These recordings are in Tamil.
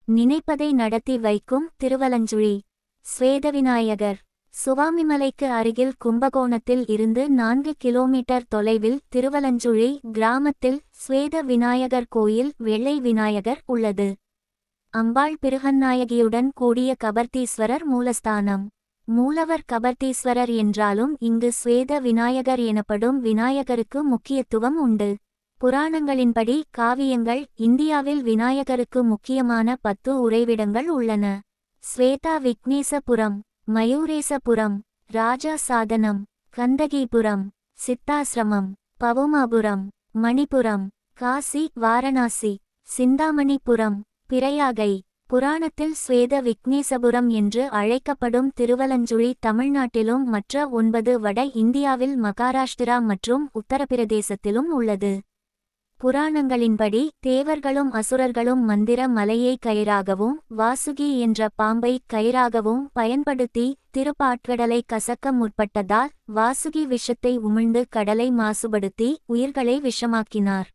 நினைப்பதை நடத்தி வைக்கும் திருவலஞ்சுழி. ஸ்வேதவிநாயகர். சுவாமிமலைக்கு அருகில் கும்பகோணத்தில் இருந்து 4 கிலோமீட்டர் தொலைவில் திருவலஞ்சுழி கிராமத்தில் ஸ்வேத விநாயகர் கோயில் வெள்ளை விநாயகர் உள்ளது. அம்பாள் பிருகந்நாயகியுடன் கூடிய கபர்த்தீஸ்வரர் மூலஸ்தானம். மூலவர் கபர்த்தீஸ்வரர் என்றாலும் இங்கு ஸ்வேத விநாயகர் எனப்படும் விநாயகருக்கு முக்கியத்துவம் உண்டு. புராணங்களின்படி காவியங்கள் இந்தியாவில் விநாயகருக்கு முக்கியமான 10 உறைவிடங்கள் உள்ளன. ஸ்வேதா விக்னேசபுரம், மயூரேசபுரம், ராஜா சாதனம், கந்தகிபுரம், சித்தாசிரமம், பவுமாபுரம், மணிபுரம், காசி வாரணாசி, சிந்தாமணிபுரம், பிரயாகை. புராணத்தில் ஸ்வேத விக்னேசபுரம் என்று அழைக்கப்படும் திருவலஞ்சுழி தமிழ்நாட்டிலும் மற்ற 9 வட இந்தியாவில் மகாராஷ்டிரா மற்றும் உத்தரப்பிரதேசத்திலும் உள்ளது. புராணங்களின்படி தேவர்களும் அசுரர்களும் மந்திர மலையை கயிறாகவும் வாசுகி என்ற பாம்பை கயிறாகவும் பயன்படுத்தி திருப்பாற்கடலை கசக்க முற்பட்டதால் வாசுகி விஷத்தை உமிழ்ந்து கடலை மாசுபடுத்தி உயிர்களை விஷமாக்கினார்.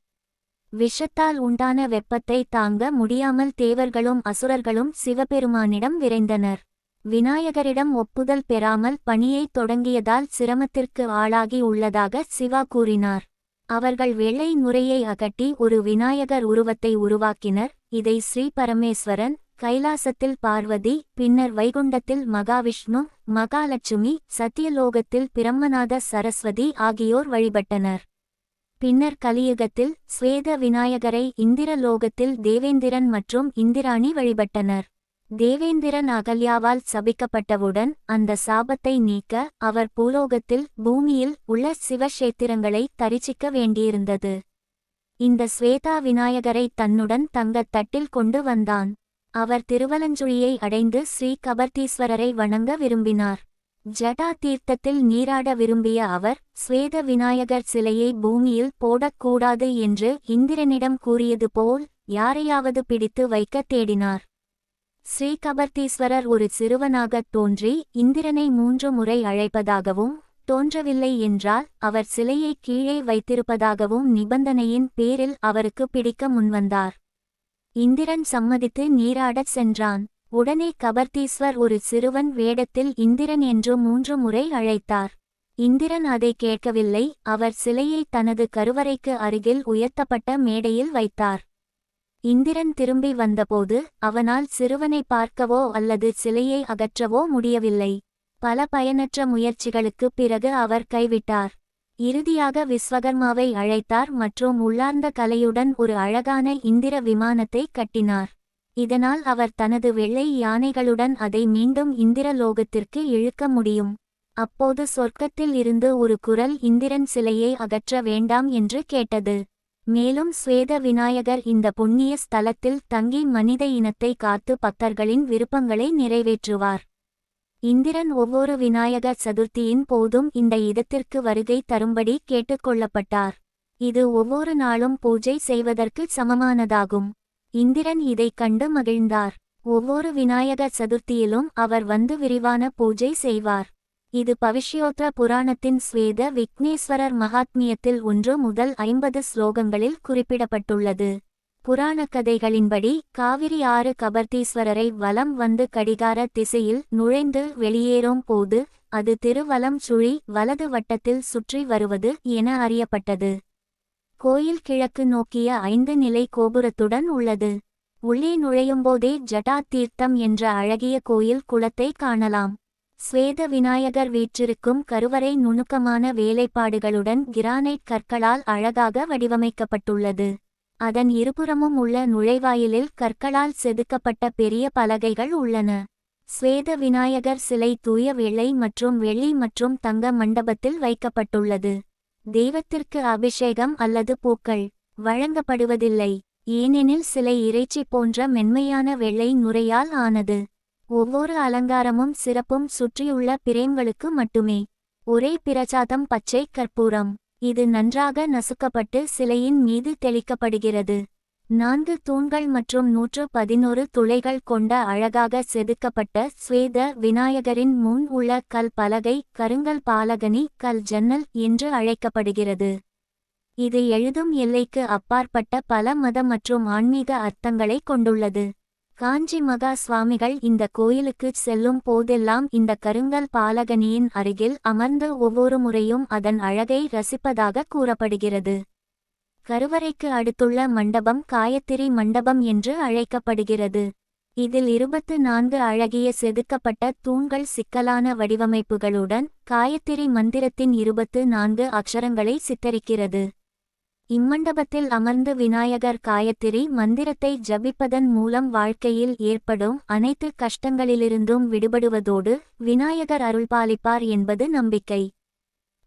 விஷத்தால் உண்டான வெப்பத்தை தாங்க முடியாமல் தேவர்களும் அசுரர்களும் சிவபெருமானிடம் விரைந்தனர். விநாயகரிடம் ஒப்புதல் பெறாமல் பணியை தொடங்கியதால் சிரமத்திற்கு ஆளாகி உள்ளதாக சிவா கூறினார். அவர்கள் வெள்ளை நுரையை அகட்டி ஒரு விநாயகர் உருவத்தை உருவாக்கினர். இதை ஸ்ரீ பரமேஸ்வரன், கைலாசத்தில் பார்வதி, பின்னர் வைகுண்டத்தில் மகாவிஷ்ணு, மகாலட்சுமி, சத்தியலோகத்தில் பிரம்மநாத சரஸ்வதி ஆகியோர் வழிபட்டனர். பின்னர் கலியுகத்தில் ஸ்வேத விநாயகரை இந்திரலோகத்தில் தேவேந்திரன் மற்றும் இந்திராணி வழிபட்டனர். தேவேந்திரன் அகல்யாவால் சபிக்கப்பட்டவுடன் அந்த சாபத்தை நீக்க அவர் பூலோகத்தில் பூமியில் உள்ள சிவக்ஷேத்திரங்களை தரிசிக்க வேண்டியிருந்தது. இந்த ஸ்வேதா விநாயகரை தன்னுடன் தங்கத் தட்டில் கொண்டு வந்தான். அவர் திருவலஞ்சுழியை அடைந்து ஸ்ரீ கபர்த்தீஸ்வரரை வணங்க விரும்பினார். ஜடா தீர்த்தத்தில் நீராட விரும்பிய அவர் ஸ்வேத விநாயகர் சிலையை பூமியில் போடக்கூடாது என்று இந்திரனிடம் கூறியது போல் யாரையாவது பிடித்து வைக்க தேடினார். ஸ்ரீ கபர்த்தீஸ்வரர் ஒரு சிறுவனாகத் தோன்றி இந்திரனை 3 முறை அழைப்பதாகவும் தோன்றவில்லை என்றால் அவர் சிலையை கீழே வைத்திருப்பதாகவும் நிபந்தனையின் பேரில் அவருக்கு பிடிக்க முன்வந்தார். இந்திரன் சம்மதித்து நீராடச் சென்றான். உடனே கபர்த்தீஸ்வர் ஒரு சிறுவன் வேடத்தில் இந்திரன் என்று 3 முறை அழைத்தார். இந்திரன் அதை கேட்கவில்லை. அவர் சிலையை தனது கருவறைக்கு அருகில் உயர்த்தப்பட்ட மேடையில் வைத்தார். இந்திரன் திரும்பி வந்தபோது அவனால் சிறுவனை பார்க்கவோ அல்லது சிலையை அகற்றவோ முடியவில்லை. பல பயனற்ற முயற்சிகளுக்குப் பிறகு அவர் கைவிட்டார். இறுதியாக விஸ்வகர்மாவை அழைத்தார் மற்றும் உள்ளார்ந்த கலையுடன் ஒரு அழகான இந்திர விமானத்தை கட்டினார். இதனால் அவர் தனது வெள்ளை யானைகளுடன் அதை மீண்டும் இந்திரலோகத்திற்கு இழுக்க முடியும். அப்போது சொர்க்கத்தில் இருந்து ஒரு குரல் இந்திரன் சிலையை அகற்ற வேண்டாம் என்று கேட்டது. மேலும் ஸ்வேத விநாயகர் இந்த புண்ணிய ஸ்தலத்தில் தங்கி மனித இனத்தை காத்து பக்தர்களின் விருப்பங்களை நிறைவேற்றுவார். இந்திரன் ஒவ்வொரு விநாயகர் சதுர்த்தியின் போதும் இந்த இடத்திற்கு வருகை தரும்படி கேட்டுக்கொள்ளப்பட்டார். இது ஒவ்வொரு நாளும் பூஜை செய்வதற்கு சமமானதாகும். இந்திரன் இதைக் கண்டு மகிழ்ந்தார். ஒவ்வொரு விநாயகர் சதுர்த்தியிலும் அவர் வந்து விரிவான பூஜை செய்வார். இது பவிஷ்யோத்ர புராணத்தின் ஸ்வேத விக்னேஸ்வரர் மகாத்மியத்தில் 1 முதல் 50 ஸ்லோகங்களில் குறிப்பிடப்பட்டுள்ளது. புராண கதைகளின்படி காவிரி ஆறு கபர்த்தீஸ்வரரை வலம் வந்து கடிகார திசையில் நுழைந்து வெளியேறும் போது அது திருவலஞ்சுழி வலது வட்டத்தில் சுற்றி வருவது என அறியப்பட்டது. கோயில் கிழக்கு நோக்கிய 5 நிலை கோபுரத்துடன் உள்ளது. உள்ளே நுழையும்போதே ஜடா தீர்த்தம் என்ற அழகிய கோயில் குளத்தை காணலாம். ஸ்வேத விநாயகர் வீற்றிருக்கும் கருவறை நுணுக்கமான வேலைப்பாடுகளுடன் கிரானைட் கற்களால் அழகாக வடிவமைக்கப்பட்டுள்ளது. அதன் இருபுறமும் உள்ள நுழைவாயிலில் கற்களால் செதுக்கப்பட்ட பெரிய பலகைகள் உள்ளன. ஸ்வேத விநாயகர் சிலை தூய வெள்ளை மற்றும் வெள்ளி மற்றும் தங்க மண்டபத்தில் வைக்கப்பட்டுள்ளது. தெய்வத்திற்கு அபிஷேகம் அல்லது பூக்கள் வழங்கப்படுவதில்லை. ஏனெனில் சிலை இறைச்சி போன்ற மென்மையான வெள்ளை நுரையால் ஆனது. ஒவ்வொரு அலங்காரமும் சிறப்பும் சுற்றியுள்ள பிரேம்களுக்கு மட்டுமே. ஒரே பிரசாதம் பச்சை கற்பூரம். இது நன்றாக நசுக்கப்பட்டு சிலையின் மீது தெளிக்கப்படுகிறது. 4 தூண்கள் மற்றும் 111 துளைகள் கொண்ட அழகாக செதுக்கப்பட்ட ஸ்வேத விநாயகரின் முன் உள்ள கல் பலகை கருங்கல் பாலகனி கல் ஜன்னல் என்று அழைக்கப்படுகிறது. இது எழுதும் எல்லைக்கு அப்பாற்பட்ட பல மத மற்றும் ஆன்மீக அர்த்தங்களை கொண்டுள்ளது. காஞ்சி மகா சுவாமிகள் இந்த கோயிலுக்குச் செல்லும் போதெல்லாம் இந்த கருங்கல் பாலகனியின் அருகில் அமர்ந்து ஒவ்வொரு முறையும் அதன் அழகை ரசிப்பதாக கூறப்படுகிறது. கருவறைக்கு அடுத்துள்ள மண்டபம் காயத்திரி மண்டபம் என்று அழைக்கப்படுகிறது. இதில் 24 அழகிய செதுக்கப்பட்ட தூண்கள் சிக்கலான வடிவமைப்புகளுடன் காயத்திரி மந்திரத்தின் 24 அக்ஷரங்களை சித்தரிக்கிறது. இம்மண்டபத்தில் அமர்ந்து விநாயகர் காயத்திரி மந்திரத்தை ஜபிப்பதன் மூலம் வாழ்க்கையில் ஏற்படும் அனைத்து கஷ்டங்களிலிருந்தும் விடுபடுவதோடு விநாயகர் அருள்பாலிப்பார் என்பது நம்பிக்கை.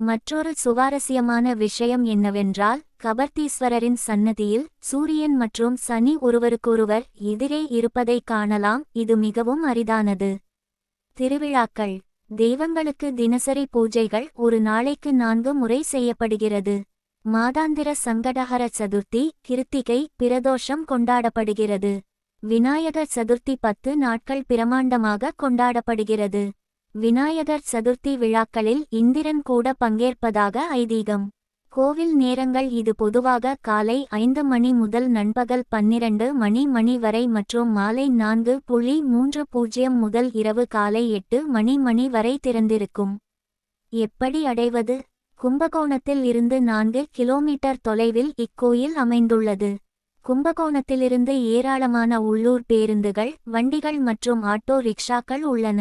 மற்றொரு சுவாரஸ்யமான விஷயம் என்னவென்றால், கபர்தீஸ்வரரின் சன்னதியில் சூரியன் மற்றும் சனி ஒருவருக்கொருவர் எதிரே இருப்பதை காணலாம். இது மிகவும் அரிதானது. திருவிழாக்கள். தெய்வங்களுக்கு தினசரி பூஜைகள் ஒரு நாளைக்கு 4 முறை செய்யப்படுகிறது. மாதாந்திர சங்கடஹர சதுர்த்தி, கிருத்திகை, பிரதோஷம் கொண்டாடப்படுகிறது. விநாயகர் சதுர்த்தி 10 நாட்கள் பிரமாண்டமாக கொண்டாடப்படுகிறது. விநாயகர் சதுர்த்தி விழாக்களில் இந்திரன் கூட பங்கேற்பதாக ஐதீகம். கோவில் நேரங்கள் இது பொதுவாக காலை 5 மணி முதல் நண்பகல் 12 மணி வரை மற்றும் மாலை 4:30 முதல் இரவு காலை 8 மணி வரை திறந்திருக்கும். எப்படி அடைவது? கும்பகோணத்தில் இருந்து 4 கிலோமீட்டர் தொலைவில் இக்கோயில் அமைந்துள்ளது. கும்பகோணத்திலிருந்து ஏராளமான உள்ளூர் பேருந்துகள், வண்டிகள் மற்றும் ஆட்டோ ரிக்ஷாக்கள் உள்ளன.